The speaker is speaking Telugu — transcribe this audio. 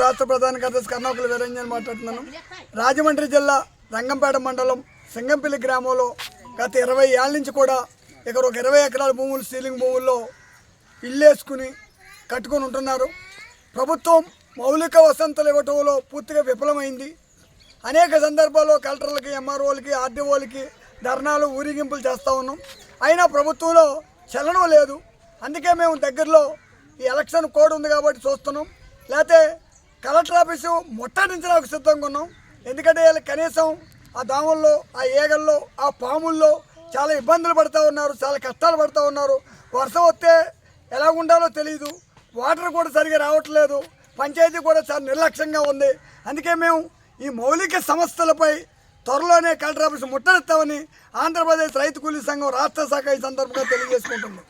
రాష్ట్ర ప్రధాన కార్యదర్శి కర్ణాకుల వీరంజన్ మాట్లాడుతున్నాను. రాజమండ్రి జిల్లా రంగంపేట మండలం సింగంపల్లి గ్రామంలో గత 20 ఏళ్ళ నుంచి కూడా ఇక్కడ ఒక 20 ఎకరాల భూములు సీలింగ్ భూముల్లో ఇల్లేసుకుని కట్టుకొని ఉంటున్నారు. ప్రభుత్వం మౌలిక వసతులు ఇవ్వటంలో పూర్తిగా విఫలమైంది. అనేక సందర్భాల్లో కలెక్టర్లకి, ఎంఆర్ఓలకి, ఆర్డీఓలకి ధర్నాలు, ఊరేగింపులు చేస్తూ ఉన్నాం. అయినా ప్రభుత్వంలో చలనం లేదు. అందుకే మేము దగ్గరలో ఈ ఎలక్షన్ కోడ్ ఉంది కాబట్టి చూస్తున్నాం. లేకపోతే కలెక్టర్ ఆఫీసు ముట్టడించడానికి సిద్ధంగా ఉన్నాం. ఎందుకంటే కనీసం ఆ దోమల్లో, ఆ ఈగల్లో, ఆ పాముల్లో చాలా ఇబ్బందులు పడుతూ ఉన్నారు, చాలా కష్టాలు పడుతూ ఉన్నారు. వర్షం వస్తే ఎలా ఉండాలో తెలియదు, వాటర్ కూడా సరిగా రావట్లేదు, పంచాయతీ కూడా చాలా నిర్లక్ష్యంగా ఉంది. అందుకే మేము ఈ మౌలిక సమస్యలపై త్వరలోనే కలెక్టర్ ఆఫీసు ముట్టడిస్తామని ఆంధ్రప్రదేశ్ రైతు కూలీ సంఘం రాష్ట్ర శాఖ ఈ సందర్భంగా తెలియజేసుకుంటుంది.